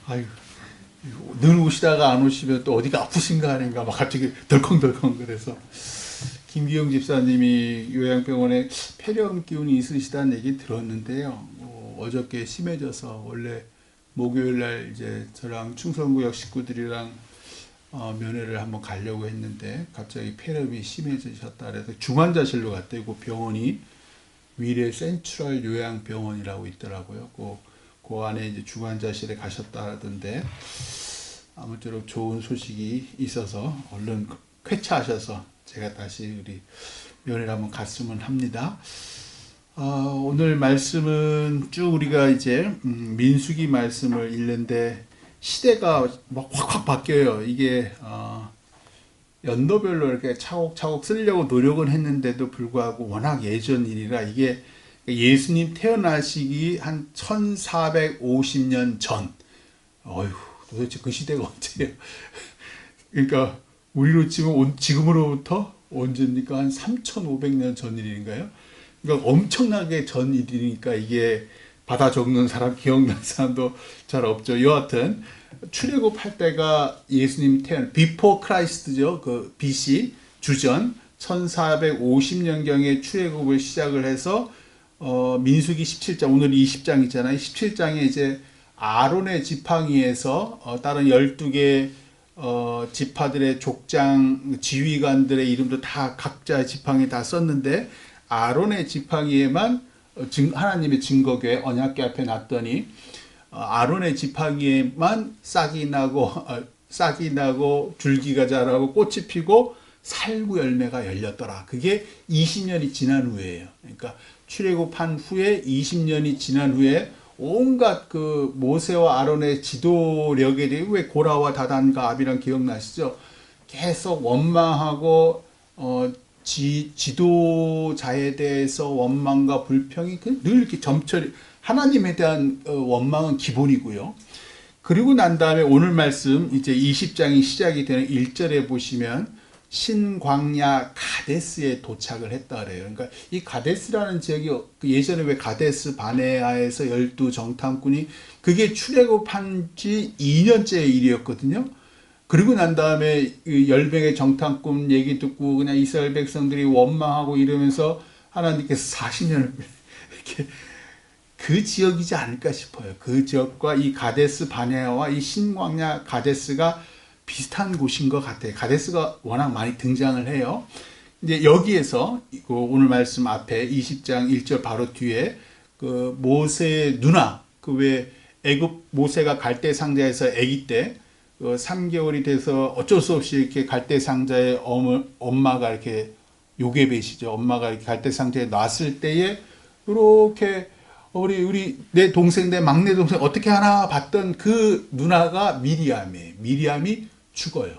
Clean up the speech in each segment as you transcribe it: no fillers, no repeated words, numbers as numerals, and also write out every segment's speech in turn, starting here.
아유, 늘 오시다가 안 오시면 또 어디가 아프신가 아닌가 막 갑자기 덜컹덜컹 그래서 김기영 집사님이 요양병원에 폐렴 기운이 있으시다는 얘기 들었는데요. 어저께 심해져서 원래 목요일 날 이제 저랑 충성구역 식구들이랑 면회를 한번 가려고 했는데 갑자기 폐렴이 심해지셨다 그래서 중환자실로 갔대요. 그 병원이 위례 센트럴 요양병원이라고 있더라고요. 그 안에 이제 중환자실에 가셨다던데 아무쪼록 좋은 소식이 있어서 얼른 쾌차하셔서 제가 다시 우리 면회를 한번 갔으면 합니다. 오늘 말씀은 쭉 우리가 이제 민수기 말씀을 읽는데 시대가 막 확확 바뀌어요. 이게 연도별로 이렇게 차곡차곡 쓰려고 노력은 했는데도 불구하고 워낙 예전 일이라 이게 예수님 태어나시기 한 1450년 전. 어휴, 도대체 그 시대가 언제예요? 그러니까 우리로 치면 지금으로부터 언제입니까? 한 3500년 전 일인가요? 그러니까 엄청나게 전 일이니까 이게 받아 적는 사람, 기억나는 사람도 잘 없죠. 여하튼 출애굽할 때가 예수님 태어난 비포 크라이스트죠. 그 BC 주전 1450년경에 출애굽을 시작을 해서 민수기 17장 오늘 20장 있잖아요. 17장에 이제 아론의 지팡이에서 다른 12개 지파들의 족장 지휘관들의 이름도 다 각자 지팡이 다 썼는데 아론의 지팡이에만 하나님의 증거궤 언약궤 앞에 놨더니 아론의 지팡이에만 싹이 나고 줄기가 자라고 꽃이 피고 살구 열매가 열렸더라. 그게 20년이 지난 후에예요. 그러니까 출애굽한 후에 20년이 지난 후에 온갖 그 모세와 아론의 지도력에 대해 왜 고라와 다단과 아비랑 기억나시죠? 계속 원망하고 지도자에 대해서 원망과 불평이 늘 이렇게 점철이 하나님에 대한 원망은 기본이고요. 그리고 난 다음에 오늘 말씀 이제 20장이 시작이 되는 1절에 보시면 신광야 가데스에 도착을 했다 그래요. 그러니까 이 가데스라는 지역이 예전에 왜 가데스 바네아에서 12정탐꾼이 그게 출애굽한 지 2년째 일이었거든요. 그리고 난 다음에 10명의 정탐꾼 얘기 듣고 그냥 이스라엘 백성들이 원망하고 이러면서 하나님께서 40년을 이렇게 그 지역이지 않을까 싶어요. 그 지역과 이 가데스 바네아와 이 신광야 가데스가 비슷한 곳인 것 같아요. 가데스가 워낙 많이 등장을 해요. 이제 여기에서 오늘 말씀 앞에 20장 1절 바로 뒤에 그 모세의 누나 그 왜 애굽 모세가 갈대 상자에서 아기 때 3개월이 돼서 어쩔 수 없이 이렇게 갈대 상자에 엄마가 이렇게 요괴배시죠. 엄마가 이렇게 갈대 상자에 놨을 때에 이렇게 우리 내 동생 내 막내 동생 어떻게 하나 봤던 그 누나가 미리암이에요. 미리암이 죽어요.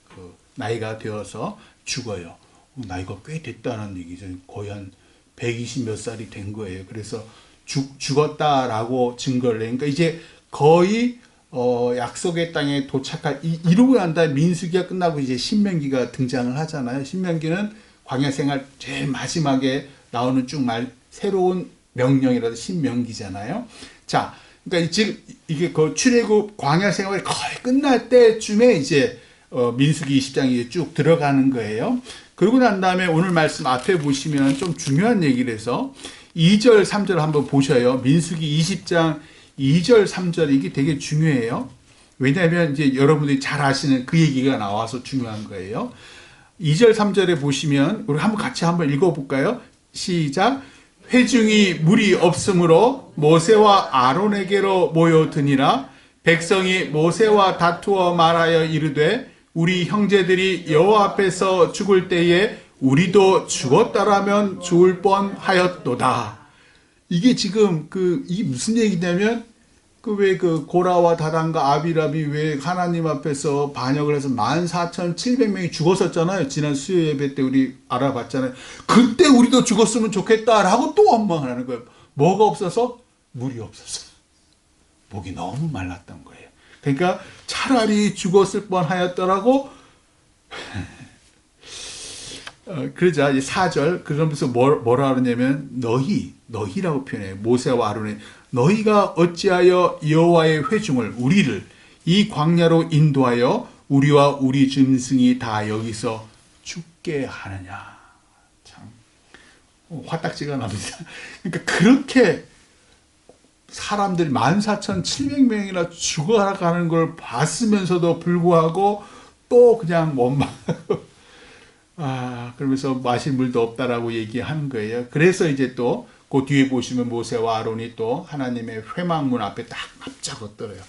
그 나이가 되어서 죽어요. 나이가 꽤 됐다는 얘기죠. 거의 한 120 몇 살이 된 거예요. 그래서 죽었다라고 증거를 해요. 그러니까 이제 거의 약속의 땅에 이루고 난 다음에 민수기가 끝나고 이제 신명기가 등장을 하잖아요. 신명기는 광야 생활 제일 마지막에 나오는 새로운 명령이라도 신명기잖아요. 자, 그러니까 지금 이게 그 출애굽 광야 생활이 거의 끝날 때쯤에 이제 민수기 20장이 쭉 들어가는 거예요. 그러고 난 다음에 오늘 말씀 앞에 보시면 좀 중요한 얘기를 해서 2절, 3절 한번 보셔요. 민수기 20장 2절, 3절 이게 되게 중요해요. 왜냐하면 이제 여러분들이 잘 아시는 그 얘기가 나와서 중요한 거예요. 2절, 3절에 보시면 우리 같이 한번 읽어볼까요? 시작. 회중이 물이 없으므로 모세와 아론에게로 모여드니라. 백성이 모세와 다투어 말하여 이르되 우리 형제들이 여호와 앞에서 죽을 때에 우리도 죽었다라면 죽을 뻔하였도다. 이게 지금 이게 무슨 얘기냐면 왜 고라와 다단과 아비람이 왜 하나님 앞에서 반역을 해서 14,700명이 죽었었잖아요. 지난 수요 예배 때 우리 알아봤잖아요. 그때 우리도 죽었으면 좋겠다라고 또 원망을 하는 거예요. 뭐가 없어서? 물이 없어서. 목이 너무 말랐던 거예요. 그러니까 차라리 죽었을 뻔하였더라고 그러자 이제 4절 그러면서 뭐라 그러냐면 너희라고 표현해요. 모세와 아론의 너희가 어찌하여 여호와의 회중을 우리를 이 광야로 인도하여 우리와 우리 짐승이 다 여기서 죽게 하느냐. 참 화딱지가 납니다. 그러니까 그렇게 사람들이 14,700명이나 죽어가는 걸 봤으면서도 불구하고 또 그냥 원망하고 그러면서 마실 물도 없다라고 얘기하는 거예요. 그래서 이제 또 그 뒤에 보시면 모세와 아론이 또 하나님의 회막문 앞에 딱 납작 엎드려요.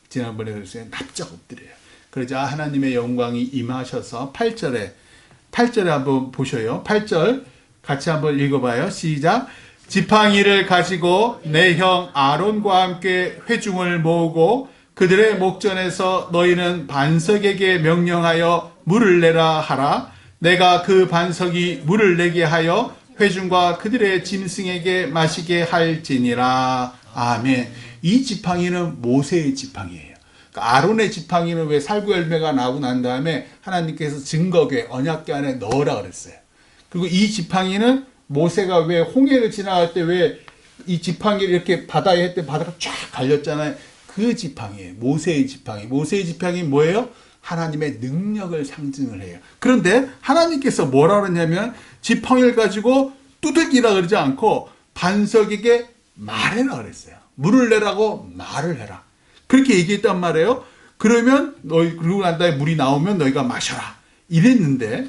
지난번에 그랬어요. 납작 엎드려요. 그러자 하나님의 영광이 임하셔서 8절에 한번 보셔요. 8절 같이 한번 읽어봐요. 시작. 지팡이를 가지고 내 형 아론과 함께 회중을 모으고 그들의 목전에서 너희는 반석에게 명령하여 물을 내라 하라. 내가 그 반석이 물을 내게 하여 회중과 그들의 짐승에게 마시게 할지니라. 아멘. 이 지팡이는 모세의 지팡이에요. 그러니까 아론의 지팡이는 왜 살구 열매가 나고 난 다음에 하나님께서 증거궤 언약궤 안에 넣으라 그랬어요. 그리고 이 지팡이는 모세가 왜 홍해를 지나갈 때 왜 이 지팡이를 이렇게 바다에 했더니 바다가 쫙 갈렸잖아요. 그 지팡이에요. 모세의 지팡이. 모세의 지팡이 뭐예요? 하나님의 능력을 상징을 해요. 그런데 하나님께서 뭐라 그러냐면 지팡이를 가지고 두들기라 그러지 않고 반석에게 말해라 그랬어요. 물을 내라고 말을 해라. 그렇게 얘기했단 말이에요. 그러면 너희 그러고 난 다음에 물이 나오면 너희가 마셔라. 이랬는데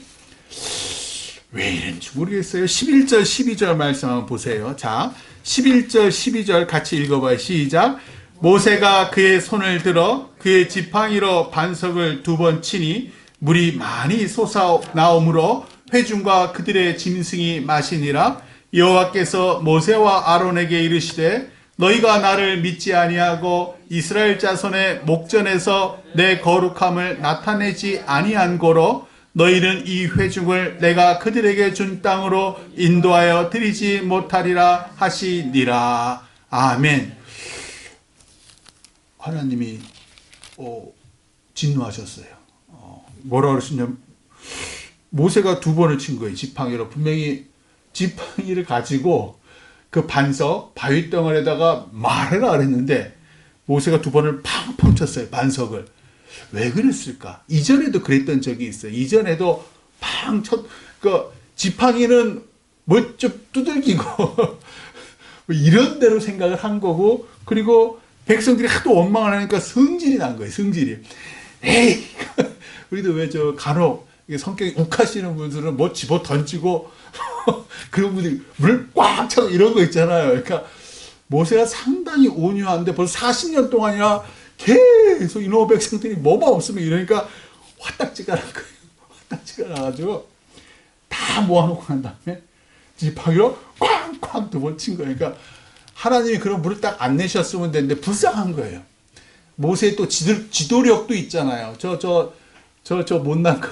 왜 이랬는지 모르겠어요. 11절 12절 말씀 한번 보세요. 자, 11절 12절 같이 읽어봐요. 시작. 모세가 그의 손을 들어 그의 지팡이로 반석을 2번 치니 물이 많이 솟아나오므로 회중과 그들의 짐승이 마시니라. 여호와께서 모세와 아론에게 이르시되 너희가 나를 믿지 아니하고 이스라엘 자손의 목전에서 내 거룩함을 나타내지 아니한 고로 너희는 이 회중을 내가 그들에게 준 땅으로 인도하여 드리지 못하리라 하시니라. 아멘. 하나님이 진노하셨어요. 뭐라 그러시냐면 모세가 2번을 친 거예요. 지팡이로. 분명히 지팡이를 가지고 그 반석 바위 덩어리에다가 말해라 그랬는데 모세가 2번을 팡팡 쳤어요. 반석을. 왜 그랬을까? 이전에도 그랬던 적이 있어요. 이전에도 팡 쳤, 지팡이는 뭐 좀 두들기고 이런 대로 생각을 한 거고, 그리고 백성들이 하도 원망을 하니까 성질이 난 거예요. 성질이. 에이! 우리도 왜 간혹 성격이 욱하시는 분들은 뭐 집어 던지고 그런 분들이 물을 꽉 차고 이런 거 있잖아요. 그러니까 모세가 상당히 온유한데 벌써 40년 동안이나 계속 이놈의 백성들이 뭐만 없으면 이러니까 화딱지가 난 거예요. 화딱지가 나가지고 다 모아놓고 난 다음에 지팡이로 쾅쾅 2번 친 거예요. 그러니까 하나님이 그런 물을 딱 안 내셨으면 되는데 불쌍한 거예요. 모세의 또 지도력도 있잖아요. 저 못난 거.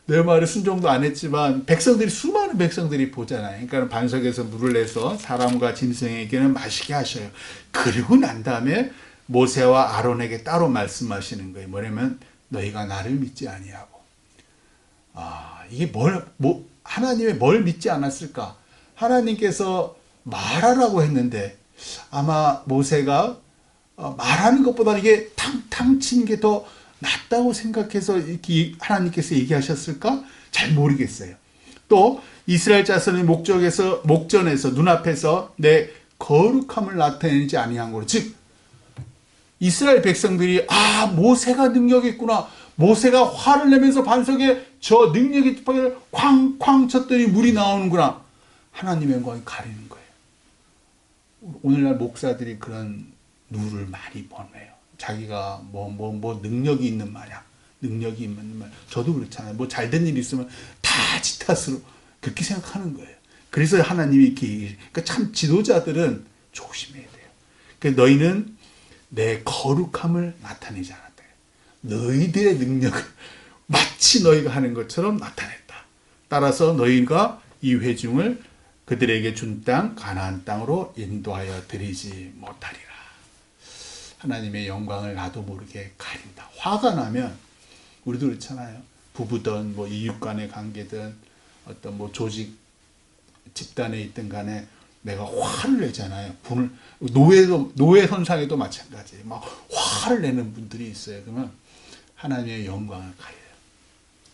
내 말에 순종도 안 했지만 수많은 백성들이 보잖아요. 그러니까 반석에서 물을 내서 사람과 짐승에게는 마시게 하셔요. 그리고 난 다음에 모세와 아론에게 따로 말씀하시는 거예요. 뭐냐면 너희가 나를 믿지 아니하고. 이게 하나님의 뭘 믿지 않았을까? 하나님께서 말하라고 했는데 아마 모세가 말하는 것보다 이게 탕탕 치는 게 더 낫다고 생각해서 이렇게 하나님께서 얘기하셨을까? 잘 모르겠어요. 또 이스라엘 자손의 목전에서 눈앞에서 내 거룩함을 나타내지 아니한 거로, 즉 이스라엘 백성들이 모세가 능력이 있구나. 모세가 화를 내면서 반석에 저 능력의 지팡이를 쾅쾅 쳤더니 물이 나오는구나. 하나님의 영광이 가리는 거예요. 오늘날 목사들이 그런 누를 많이 보내요. 자기가 뭐 능력이 있는 마냥, 능력이 있는 마냥. 저도 그렇잖아요. 뭐 잘된 일 있으면 다 지 탓으로 그렇게 생각하는 거예요. 그래서 하나님이 이렇게, 그러니까 참 지도자들은 조심해야 돼요. 그러니까 너희는 내 거룩함을 나타내지 않았다. 너희들의 능력을 마치 너희가 하는 것처럼 나타냈다. 따라서 너희가 이 회중을 그들에게 준 땅 가나안 땅으로 인도하여 드리지 못하리라. 하나님의 영광을 나도 모르게 가린다. 화가 나면 우리도 그렇잖아요. 부부든 뭐 이웃 간의 관계든 어떤 뭐 조직 집단에 있든 간에 내가 화를 내잖아요. 노예 선상에도 마찬가지예요. 막 화를 내는 분들이 있어요. 그러면 하나님의 영광을 가려요.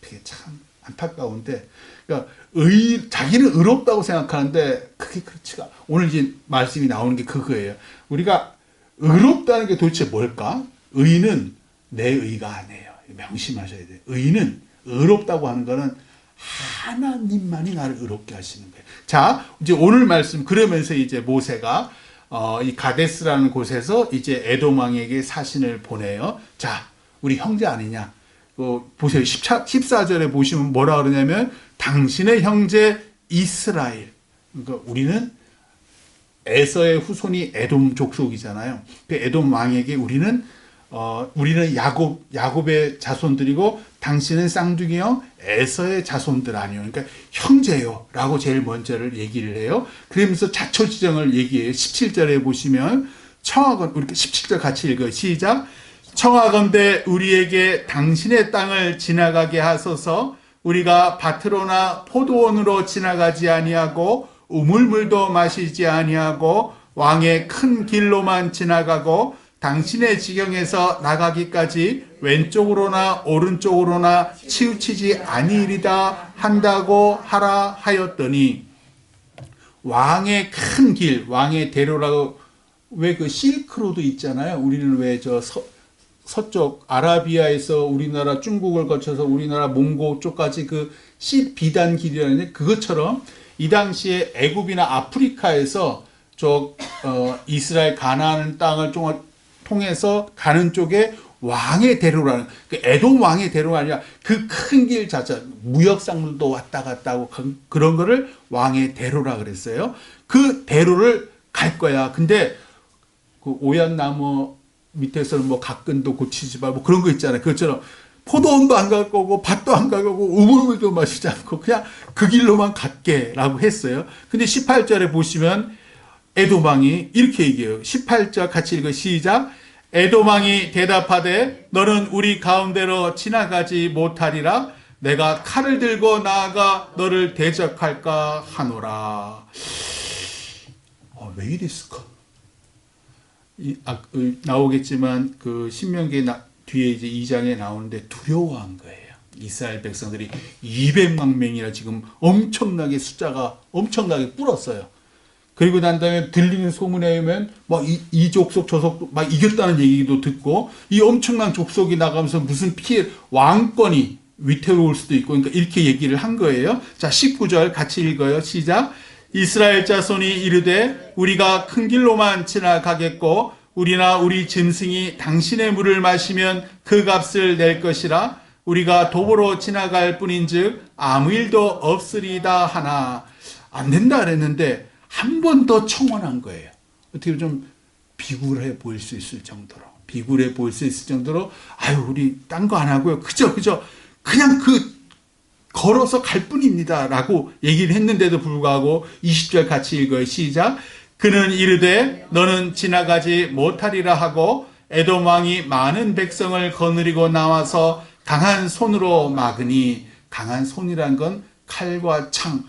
그게 참 안타까운데, 그러니까 자기는 의롭다고 생각하는데 그게 그렇지가. 오늘 이제 말씀이 나오는 게 그거예요. 우리가 의롭다는 게 도대체 뭘까? 의는 내 의가 아니에요. 명심하셔야 돼요. 의는, 의롭다고 하는 거는 하나님만이 나를 의롭게 하시는 거예요. 자, 이제 오늘 말씀 그러면서 이제 모세가 이 가데스라는 곳에서 이제 에돔 왕에게 사신을 보내요. 자, 우리 형제 아니냐? 보세요. 14절에 보시면 뭐라 그러냐면 당신의 형제 이스라엘. 그러니까 우리는 에서의 후손이 에돔 족속이잖아요. 그 에돔 왕에게 우리는 야곱의 자손들이고 당신은 쌍둥이요 에서의 자손들 아니요. 그러니까 형제요 라고 제일 먼저를 얘기를 해요. 그러면서 자초지정을 얘기해요. 17절에 보시면 우리 17절 같이 읽어요. 시작. 청하건대 우리에게 당신의 땅을 지나가게 하소서. 우리가 밭으로나 포도원으로 지나가지 아니하고 우물물도 마시지 아니하고 왕의 큰 길로만 지나가고 당신의 지경에서 나가기까지 왼쪽으로나 오른쪽으로나 치우치지 아니리다 한다고 하라 하였더니, 왕의 큰 길, 왕의 대로라고, 왜 그 실크로드 있잖아요. 우리는 왜 서쪽 아라비아에서 우리나라 중국을 거쳐서 우리나라 몽고 쪽까지 그 비단 길이라는데, 그것처럼 이 당시에 애굽이나 아프리카에서 이스라엘 가나안 땅을 통해서 가는 쪽에 왕의 대로라는, 그 에돔 왕의 대로가 아니라 그 큰 길 자체, 무역상들도 왔다 갔다 하고 그런 거를 왕의 대로라 그랬어요. 그 대로를 갈 거야. 근데 그 오얏나무 밑에서는 뭐 가끈도 고치지 말고 그런 거 있잖아요. 그것처럼 포도원도 안 갈 거고 밭도 안 갈 거고 우물물도 마시지 않고 그냥 그 길로만 갈게라고 했어요. 근데 18절에 보시면 에돔 왕이 이렇게 얘기해요. 18절 같이 읽어 시작. 에돔 왕이 대답하되 너는 우리 가운데로 지나가지 못하리라. 내가 칼을 들고 나아가 너를 대적할까 하노라. 왜 이랬을까? 나오겠지만 그 신명기 뒤에 이제 2장에 나오는데 두려워한 거예요. 이스라엘 백성들이 200만 명이나 지금 엄청나게 숫자가 엄청나게 불었어요. 그리고 난 다음에 들리는 소문에 의하면 이 족속 저 족속 막 이겼다는 얘기도 듣고, 이 엄청난 족속이 나가면서 무슨 왕권이 위태로울 수도 있고, 그러니까 이렇게 얘기를 한 거예요. 자, 19절 같이 읽어요. 시작. 이스라엘 자손이 이르되 우리가 큰 길로만 지나가겠고 우리나 우리 짐승이 당신의 물을 마시면 그 값을 낼 것이라. 우리가 도보로 지나갈 뿐인즉 아무 일도 없으리다 하나. 안 된다 그랬는데 한 번 더 청원한 거예요. 어떻게 좀 비굴해 보일 수 있을 정도로, 우리 딴 거 안 하고요. 그저 그냥 걸어서 갈 뿐입니다 라고 얘기를 했는데도 불구하고 20절 같이 읽어요. 시작. 그는 이르되 너는 지나가지 못하리라 하고 에돔 왕이 많은 백성을 거느리고 나와서 강한 손으로 막으니, 강한 손이란 건 칼과 창,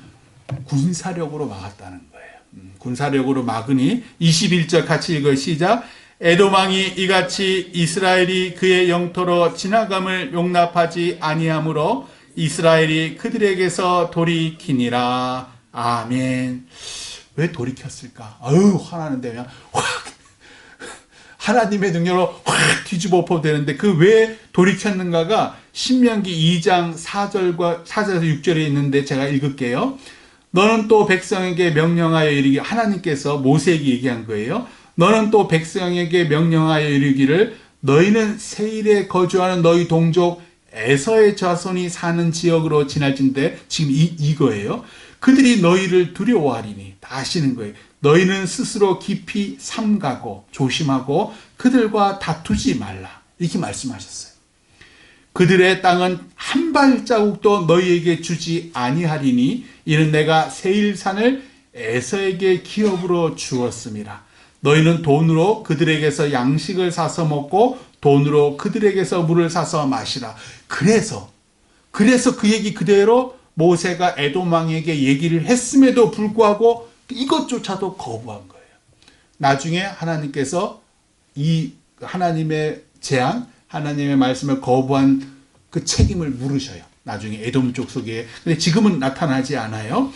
군사력으로 막았다는 거예요. 군사력으로 막으니 21절 같이 읽어요. 시작. 에돔 왕이 이같이 이스라엘이 그의 영토로 지나감을 용납하지 아니하므로 이스라엘이 그들에게서 돌이키니라. 아멘. 왜 돌이켰을까? 화나는데 그냥 확 하나님의 능력으로 확 뒤집어 엎어도 되는데 그 왜 돌이켰는가가 신명기 2장 4절에서 6절에 있는데 제가 읽을게요. 너는 또 백성에게 명령하여 이르기, 하나님께서 모세에게 얘기한 거예요. 너는 또 백성에게 명령하여 이르기를 너희는 세일에 거주하는 너희 동족 에서의 자손이 사는 지역으로 지날진대, 지금 이거예요. 그들이 너희를 두려워하리니, 다 아시는 거예요. 너희는 스스로 깊이 삼가고 조심하고 그들과 다투지 말라. 이렇게 말씀하셨어요. 그들의 땅은 한 발자국도 너희에게 주지 아니하리니 이는 내가 세일산을 에서에게 기업으로 주었음이라. 너희는 돈으로 그들에게서 양식을 사서 먹고 돈으로 그들에게서 물을 사서 마시라. 그래서 그 얘기 그대로 모세가 에돔 왕에게 얘기를 했음에도 불구하고 이것조차도 거부한 거예요. 나중에 하나님께서 이 하나님의 재앙, 하나님의 말씀을 거부한 그 책임을 물으셔요. 나중에 에돔 족속에. 근데 지금은 나타나지 않아요.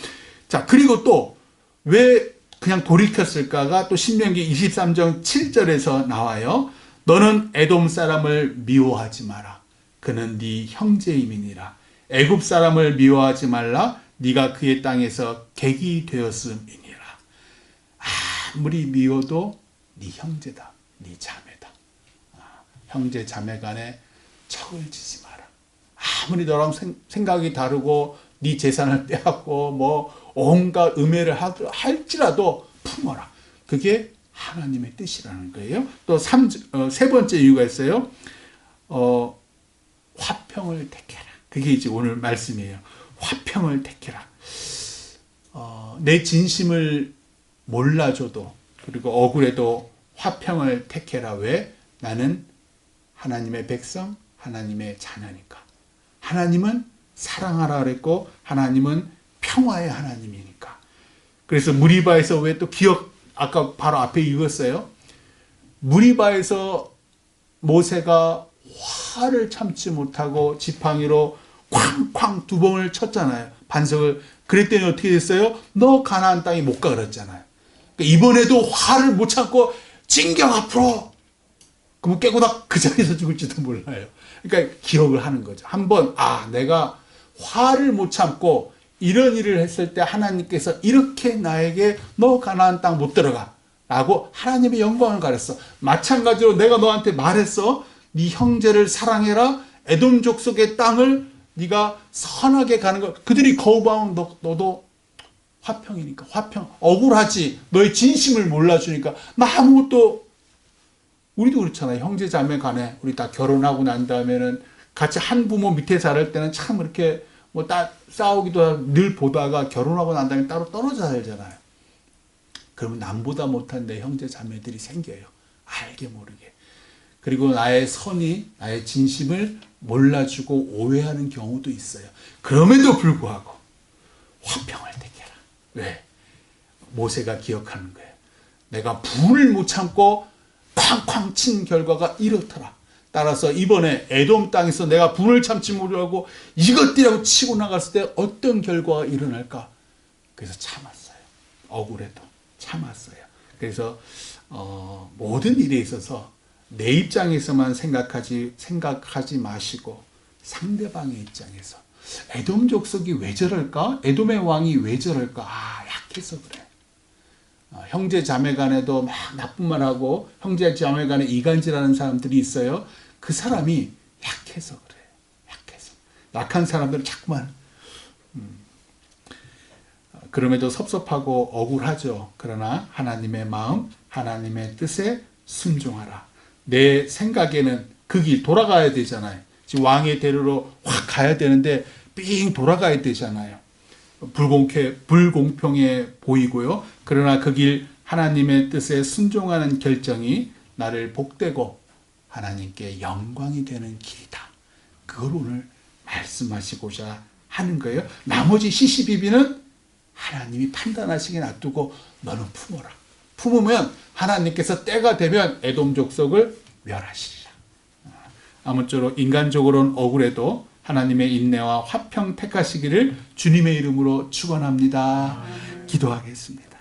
자, 그리고 또 왜 그냥 돌이켰을까가 또 신명기 23장 7절에서 나와요. 너는 에돔 사람을 미워하지 마라. 그는 네 형제임이니라. 애굽 사람을 미워하지 말라. 네가 그의 땅에서 객이 되었음이니라. 아무리 미워도 네 형제다. 네 자매다. 형제 자매 간에 척을 지지 마라. 아무리 너랑 생각이 다르고 네 재산을 빼앗고 뭐 온갖 음해를 할지라도 품어라. 그게 하나님의 뜻이라는 거예요. 또 세 번째 이유가 있어요. 화평을 택해라. 그게 이제 오늘 말씀이에요. 화평을 택해라. 내 진심을 몰라줘도 그리고 억울해도 화평을 택해라. 왜? 나는 하나님의 백성, 하나님의 자녀니까. 하나님은 사랑하라 그랬고 하나님은 평화의 하나님이니까. 그래서 무리바에서 왜 또 아까 바로 앞에 읽었어요. 무리바에서 모세가 화를 참지 못하고 지팡이로 쾅쾅 두 번을 쳤잖아요. 반석을. 그랬더니 어떻게 됐어요? 너 가나안 땅에 못 가 그랬잖아요. 그러니까 이번에도 화를 못 참고 진경 앞으로. 그럼 깨고다 그 자리에서 죽을지도 몰라요. 그러니까 기억을 하는 거죠. 한번 내가 화를 못 참고 이런 일을 했을 때 하나님께서 이렇게 나에게 너 가나안 땅 못 들어가 라고 하나님의 영광을 가렸어. 마찬가지로 내가 너한테 말했어. 네 형제를 사랑해라. 에돔 족속의 땅을 네가 선하게 가는 거. 그들이 거부하면 너도 화평이니까. 화평. 억울하지. 너의 진심을 몰라주니까. 나 아무것도. 우리도 그렇잖아요. 형제 자매 간에 우리 다 결혼하고 난 다음에는 같이 한 부모 밑에 자랄 때는 참 이렇게 뭐 싸우기도 하고 늘 보다가 결혼하고 난 다음에 따로 떨어져 살잖아요. 그러면 남보다 못한 내 형제 자매들이 생겨요. 알게 모르게. 그리고 나의 선이, 나의 진심을 몰라주고 오해하는 경우도 있어요. 그럼에도 불구하고 화평을 택해라. 왜? 모세가 기억하는 거예요. 내가 분을 못 참고 쾅쾅 친 결과가 이렇더라. 따라서 이번에 에돔 땅에서 내가 분을 참지 못하고 이것들이라고 치고 나갔을 때 어떤 결과가 일어날까? 그래서 참았어요. 억울해도 참았어요. 그래서 모든 일에 있어서 내 입장에서만 생각하지 마시고 상대방의 입장에서 에돔 족속이 왜 저럴까? 에돔의 왕이 왜 저럴까? 약해서 그래. 형제 자매 간에도 막 나쁜 말하고 형제 자매 간에 이간질하는 사람들이 있어요. 그 사람이 약해서 그래. 약해서. 약한 사람들은 자꾸만 그럼에도 섭섭하고 억울하죠. 그러나 하나님의 마음, 하나님의 뜻에 순종하라. 내 생각에는 그 길 돌아가야 되잖아요. 지금 왕의 대로로 확 가야 되는데 삥 돌아가야 되잖아요. 불공평해 보이고요. 그러나 그 길 하나님의 뜻에 순종하는 결정이 나를 복되고 하나님께 영광이 되는 길이다. 그걸 오늘 말씀하시고자 하는 거예요. 나머지 시시비비는 하나님이 판단하시게 놔두고 너는 품어라. 품으면 하나님께서 때가 되면 에돔 족속을 멸하시리라. 아무쪼록 인간적으로는 억울해도 하나님의 인내와 화평 택하시기를 주님의 이름으로 축원합니다. 기도하겠습니다.